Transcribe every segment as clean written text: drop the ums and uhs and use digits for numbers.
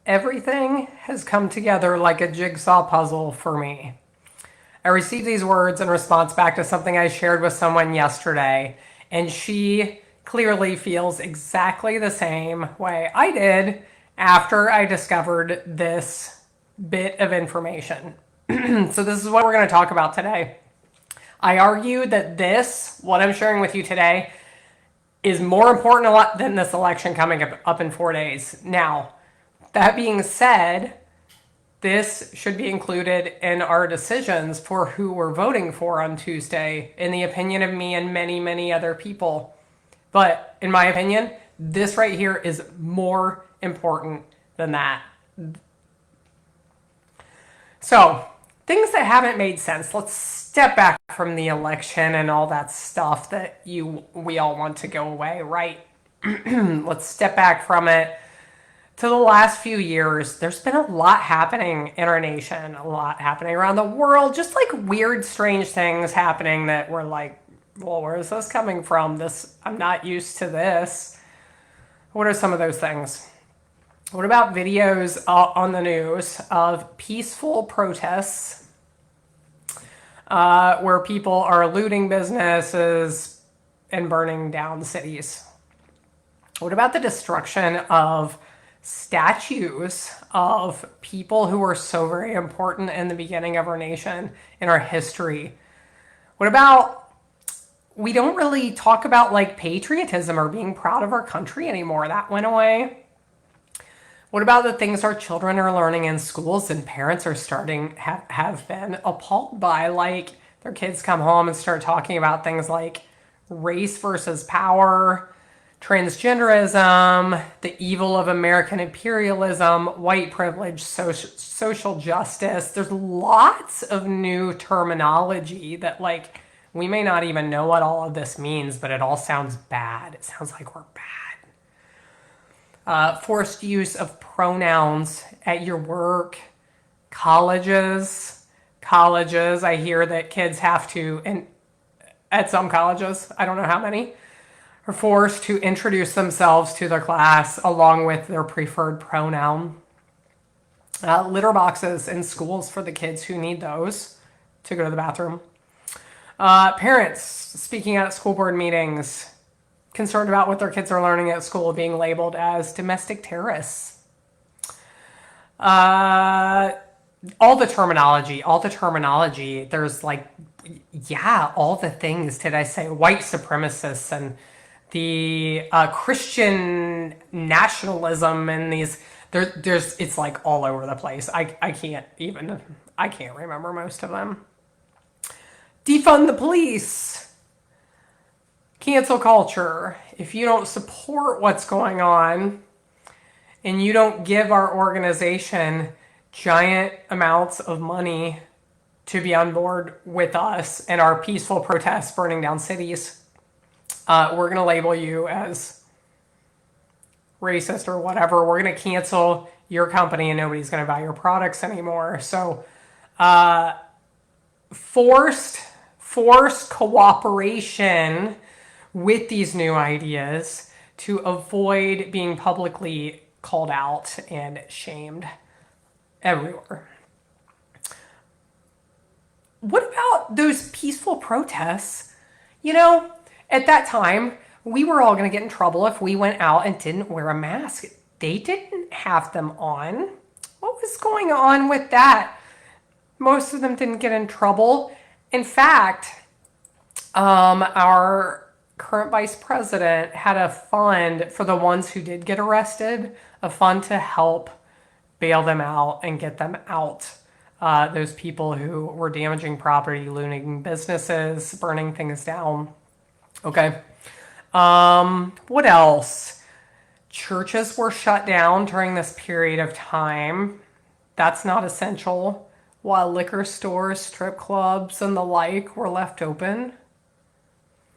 Everything has come together like a jigsaw puzzle for me. I received these words in response back to something I shared with someone yesterday, and she clearly feels exactly the same way I did after I discovered this bit of information. So this is what we're going to talk about today. I argue that what I'm sharing with you today, is more important than this election coming up in 4 days. Now, that being said, this should be included in our decisions for who we're voting for on Tuesday, in the opinion of me and many, many other people. But in my opinion, this right here is more important than that. So, things that haven't made sense. Let's step back from the election and all that stuff that we all want to go away, right? Let's step back from it to the last few years. There's been a lot happening in our nation, a lot happening around the world, just like weird, strange things happening that we're like, well, where is this coming from? I'm not used to this. What are some of those things? What about videos on the news of peaceful protests where people are looting businesses and burning down cities? What about the destruction of statues of people who were so very important in the beginning of our nation, in our history? What about, we don't really talk about like patriotism or being proud of our country anymore. That went away. What about the things our children are learning in schools and parents are have been appalled by? Like, their kids come home and start talking about things like race versus power, transgenderism, the evil of American imperialism, white privilege, social justice. There's lots of new terminology that, like, we may not even know what all of this means, but it all sounds bad. It sounds like we're bad. Forced use of pronouns at your work, colleges. I hear that kids have to, and at some colleges, I don't know how many, are forced to introduce themselves to their class along with their preferred pronoun. Litter boxes in schools for the kids who need those to go to the bathroom. Parents speaking out at school board meetings, concerned about what their kids are learning at school, being labeled as domestic terrorists. All the terminology. There's like, all the things. Did I say white supremacists and the Christian nationalism and these? There's it's like all over the place. I can't remember most of them. Defund the police. Cancel culture. If you don't support what's going on and you don't give our organization giant amounts of money to be on board with us and our peaceful protests burning down cities, we're going to label you as racist or whatever. We're going to cancel your company and nobody's going to buy your products anymore. So forced cooperation with these new ideas to avoid being publicly called out and shamed everywhere. What about those peaceful protests? At that time, we were all going to get in trouble if we went out and didn't wear a mask. They didn't have them on. What was going on with that? Most of them didn't get in trouble. In fact, our current vice president had a fund for the ones who did get arrested, a fund to help bail them out and get them out. Those people who were damaging property, looting businesses, burning things down. Okay. What else? Churches were shut down during this period of time. That's not essential. While liquor stores, strip clubs, and the like were left open.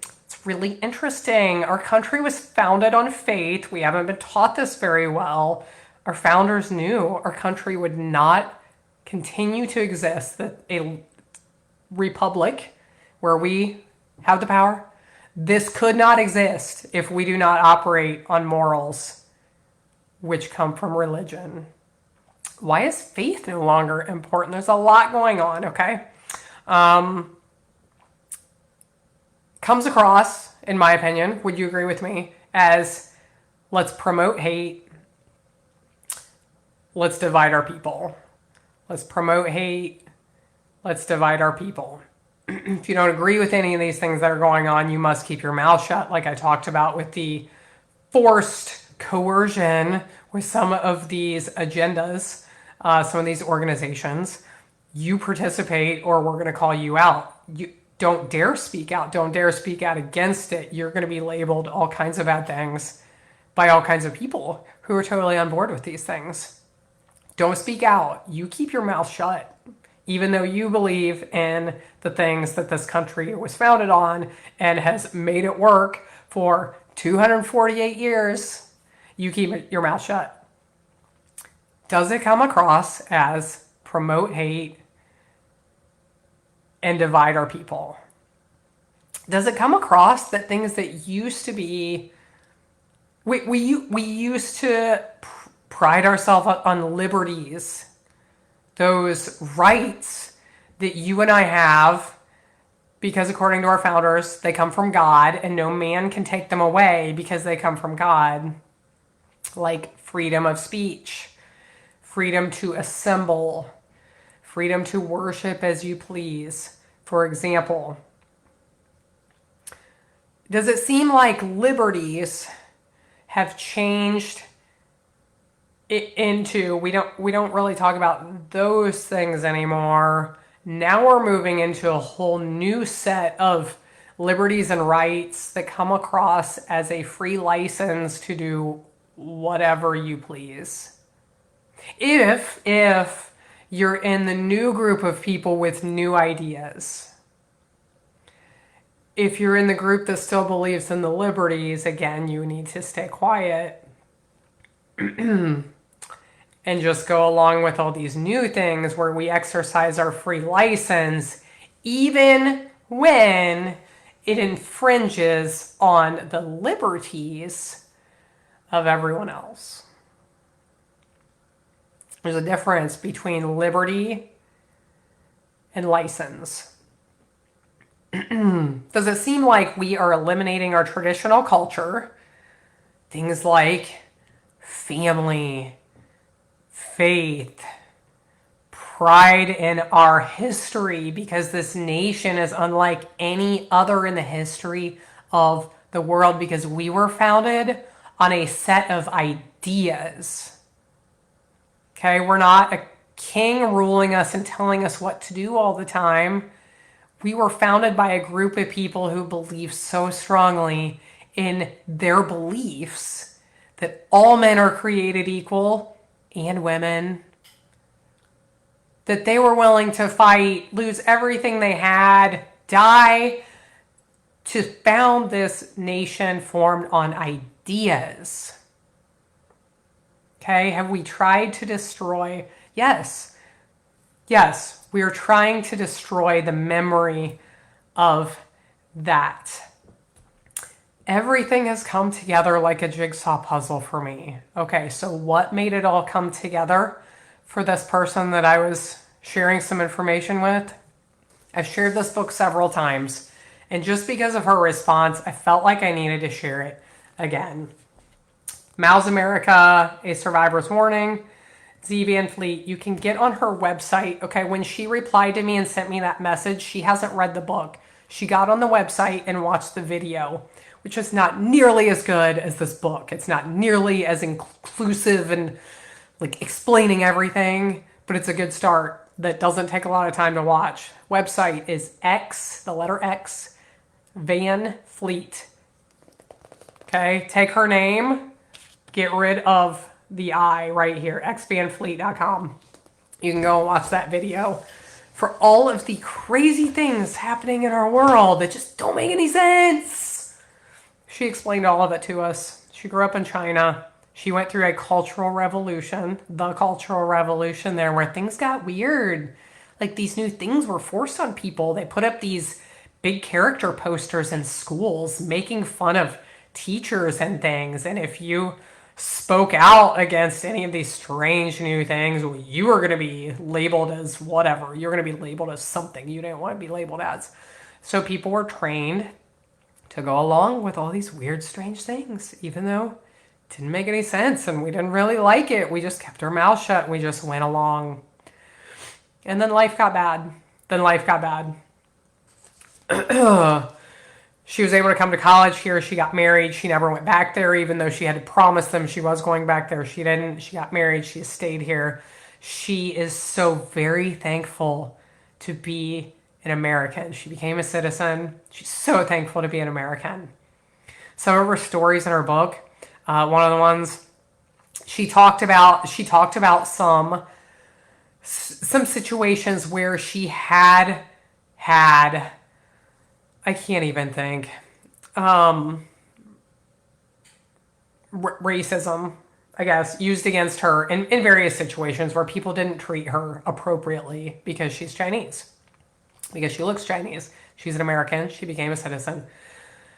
It's really interesting. Our country was founded on faith. We haven't been taught this very well. Our founders knew our country would not continue to exist, that a republic where we have the power, this could not exist if we do not operate on morals which come from religion. Why is faith no longer important? There's a lot going on, okay? Um, Comes across, in my opinion, would you agree with me, as let's promote hate, let's divide our people. Let's promote hate, let's divide our people. If you don't agree with any of these things that are going on, you must keep your mouth shut, like I talked about with the forced coercion with some of these agendas, some of these organizations. You participate or we're going to call you out. You don't dare speak out. Don't dare speak out against it. You're going to be labeled all kinds of bad things by all kinds of people who are totally on board with these things. Don't speak out. You keep your mouth shut. Even though you believe in the things that this country was founded on and has made it work for 248 years, you keep your mouth shut. Does it come across as promote hate and divide our people? Does it come across that things that used to be, we used to pride ourselves on liberties, those rights that you and I have, because according to our founders, they come from God and no man can take them away because they come from God, like freedom of speech, freedom to assemble, freedom to worship as you please, for example. Does it seem like liberties have changed it into, we don't really talk about those things anymore. Now we're moving into a whole new set of liberties and rights that come across as a free license to do whatever you please. If you're in the new group of people with new ideas. If you're in the group that still believes in the liberties, again, you need to stay quiet. And just go along with all these new things where we exercise our free license, even when it infringes on the liberties of everyone else. There's a difference between liberty and license. Does it seem like we are eliminating our traditional culture? Things like family, faith, pride in our history, because this nation is unlike any other in the history of the world because we were founded on a set of ideas. Okay, we're not a king ruling us and telling us what to do all the time. We were founded by a group of people who believe so strongly in their beliefs that all men are created equal and women, that they were willing to fight, lose everything they had, die to found this nation formed on ideas. Okay, have we tried to destroy? Yes, we are trying to destroy the memory of that. Everything has come together like a jigsaw puzzle for me. Okay, so what made it all come together for this person that I was sharing some information with? I've shared this book several times, and just because of her response, I felt like I needed to share it again. Mal's America, A Survivor's Warning, Z Van Fleet. You can get on her website. Okay, when she replied to me and sent me that message, she hasn't read the book. She got on the website and watched the video, which is not nearly as good as this book. It's not nearly as inclusive and like explaining everything, but it's a good start that doesn't take a lot of time to watch. Website is X, the letter X, Van Fleet. Okay, take her name, get rid of the I right here, xvanfleet.com. You can go and watch that video for all of the crazy things happening in our world that just don't make any sense. She explained all of it to us. She grew up in China. She went through a cultural revolution, the cultural revolution there, where things got weird. Like these new things were forced on people. They put up these big character posters in schools making fun of teachers and things. And if you spoke out against any of these strange new things, you were going to be labeled as whatever. You're going to be labeled as something you didn't want to be labeled as. So people were trained to go along with all these weird, strange things, even though it didn't make any sense and we didn't really like it. We just kept our mouth shut and we just went along. And then life got bad. She was able to come to college here. She got married. She never went back there, even though she had promised them she was going back there. She didn't. She got married. She stayed here. She is so very thankful to be an American. She became a citizen. She's so thankful to be an American. Some of her stories in her book, one of the ones she talked about some situations where she had I can't even think. Racism, I guess, used against her in various situations where people didn't treat her appropriately because she's Chinese. Because she looks Chinese. She's an American. She became a citizen.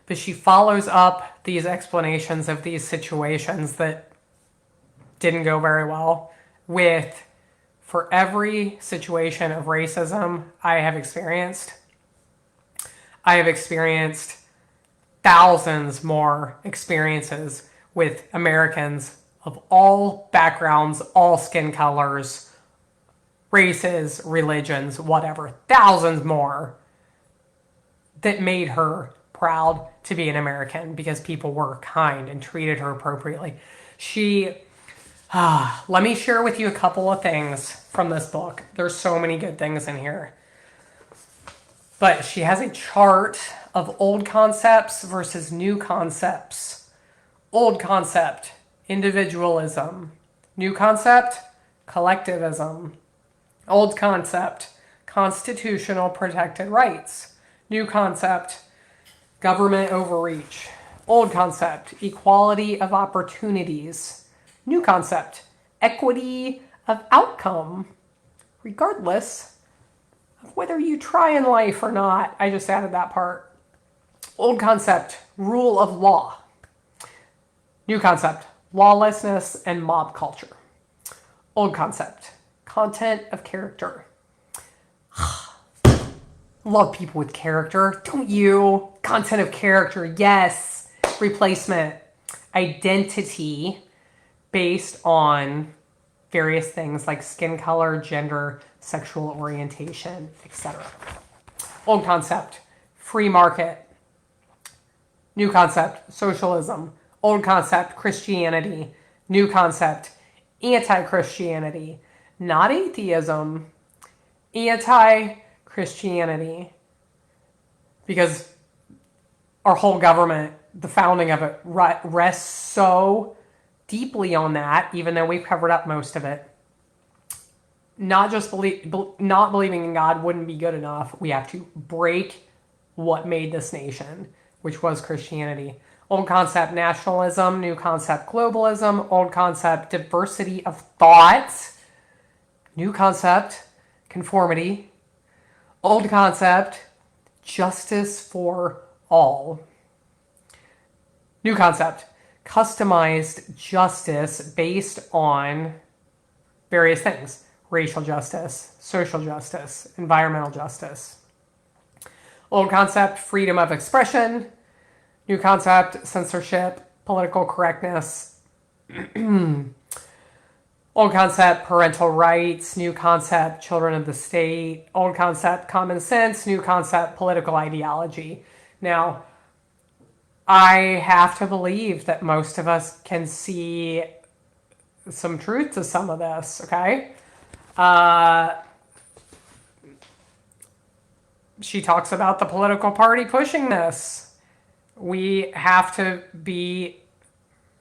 But she follows up these explanations of these situations that didn't go very well with, for every situation of racism I have experienced thousands more experiences with Americans of all backgrounds, all skin colors, races, religions, whatever. Thousands more that made her proud to be an American because people were kind and treated her appropriately. Let me share with you a couple of things from this book. There's so many good things in here. But she has a chart of old concepts versus new concepts. Old concept, individualism. New concept, collectivism. Old concept, constitutional protected rights. New concept, government overreach. Old concept, equality of opportunities. New concept, equity of outcome, regardless of whether you try in life or not. I just added that part. Old concept, rule of law. New concept, lawlessness and mob culture. Old concept, content of character. Love people with character, don't you? Content of character, yes. Replacement, identity based on various things like skin color, gender, sexual orientation, etc. Old concept, free market. New concept, socialism. Old concept, Christianity. New concept, anti-Christianity. Not atheism, anti-Christianity. Because our whole government, the founding of it, rests so deeply on that, even though we've covered up most of it. Not believing in God wouldn't be good enough. We have to break what made this nation, which was Christianity. Old concept, nationalism. New concept, globalism. Old concept, diversity of thought. New concept, conformity. Old concept, justice for all. New concept, customized justice based on various things. Racial justice, social justice, environmental justice. Old concept, freedom of expression. New concept, censorship, political correctness. Old concept, parental rights. New concept, children of the state. Old concept, common sense. New concept, political ideology. Now, I have to believe that most of us can see some truth to some of this, okay? She talks about the political party pushing this. We have to be,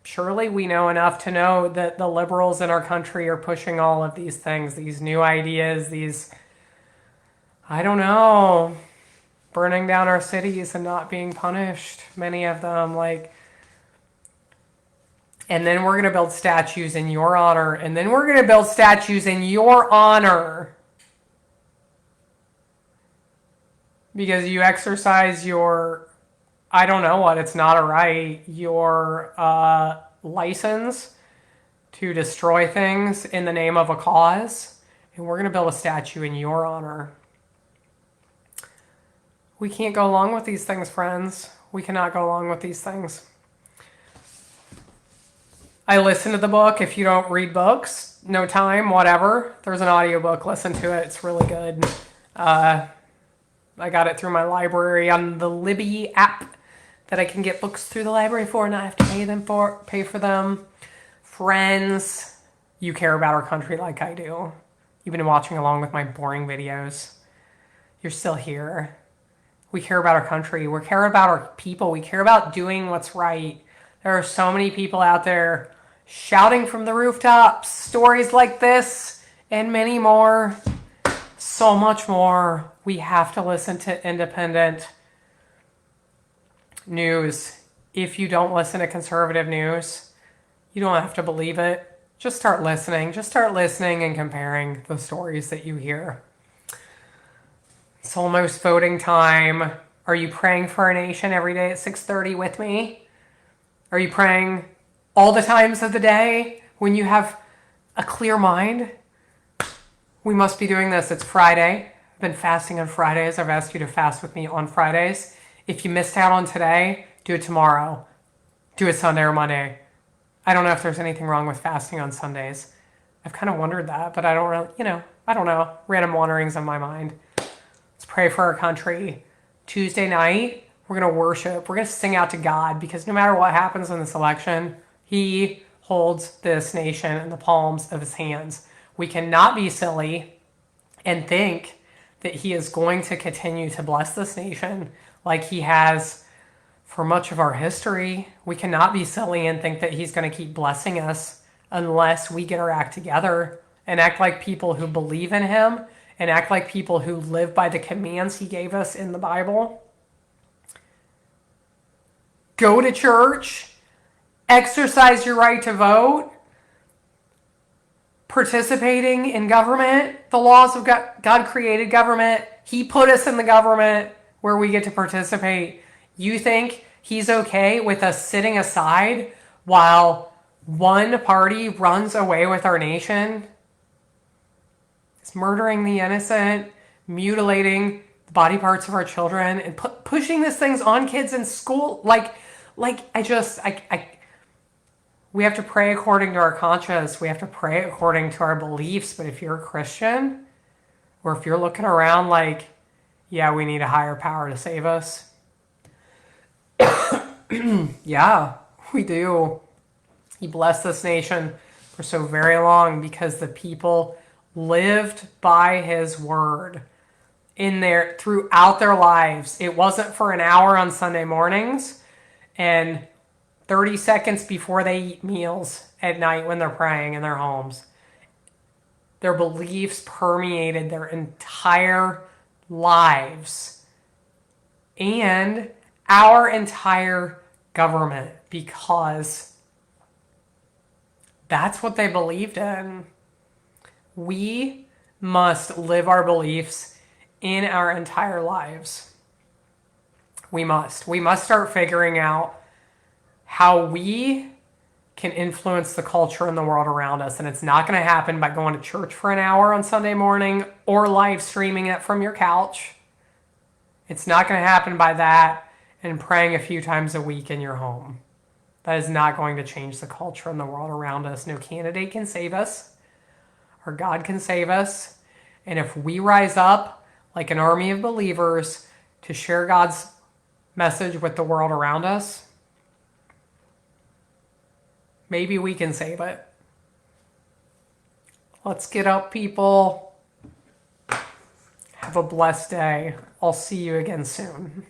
surely we know enough to know that the liberals in our country are pushing all of these things, these new ideas, these, I don't know, burning down our cities and not being punished, many of them, like, and then we're going to build statues in your honor, and then we're going to build statues in your honor because you exercise your, I don't know what, it's not a right, your license to destroy things in the name of a cause, and we're going to build a statue in your honor. We can't go along with these things, friends. We cannot go along with these things. I listened to the book. If you don't read books, no time, whatever, there's an audiobook. Listen to it. It's really good. I got it through my library on the Libby app that I can get books through the library for, and I have to pay for them. Friends, you care about our country like I do. You've been watching along with my boring videos. You're still here. We care about our country. We care about our people. We care about doing what's right. There are so many people out there shouting from the rooftops, stories like this and many more, so much more. We have to listen to independent news. If you don't listen to conservative news, you don't have to believe it. Just start listening. Just start listening and comparing the stories that you hear. It's almost voting time. Are you praying for our nation every day at 6:30 with me? Are you praying all the times of the day when you have a clear mind? We must be doing this. It's Friday. I've been fasting on Fridays. I've asked you to fast with me on Fridays. If you missed out on today, do it tomorrow. Do it Sunday or Monday. I don't know if there's anything wrong with fasting on Sundays. I've kind of wondered that, but I don't really, I don't know. Random wanderings on my mind. Let's pray for our country. Tuesday night, we're going to worship. We're going to sing out to God, because no matter what happens in this election, He holds this nation in the palms of His hands. We cannot be silly and think that He is going to continue to bless this nation like He has for much of our history. We cannot be silly and think that He's going to keep blessing us unless we get our act together and act like people who believe in Him and act like people who live by the commands He gave us in the Bible. Go to church, exercise your right to vote, participating in government, the laws of God. God created government. He put us in the government where we get to participate. You think He's okay with us sitting aside while one party runs away with our nation? It's murdering the innocent, mutilating the body parts of our children, and pushing these things on kids in school. We have to pray according to our conscience. We have to pray according to our beliefs. But if you're a Christian, or if you're looking around like, yeah, we need a higher power to save us. Yeah, we do. He blessed this nation for so very long because the people lived by His word throughout their lives. It wasn't for an hour on Sunday mornings and 30 seconds before they eat meals at night when they're praying in their homes. Their beliefs permeated their entire lives and our entire government, because that's what they believed in. We must live our beliefs in our entire lives. We must start figuring out how we can influence the culture in the world around us. And it's not going to happen by going to church for an hour on Sunday morning or live streaming it from your couch. It's not going to happen by that and praying a few times a week in your home. That is not going to change the culture in the world around us. No candidate can save us. Our God can save us. And if we rise up like an army of believers to share God's message with the world around us, maybe we can save it. Let's get up, people. Have a blessed day. I'll see you again soon.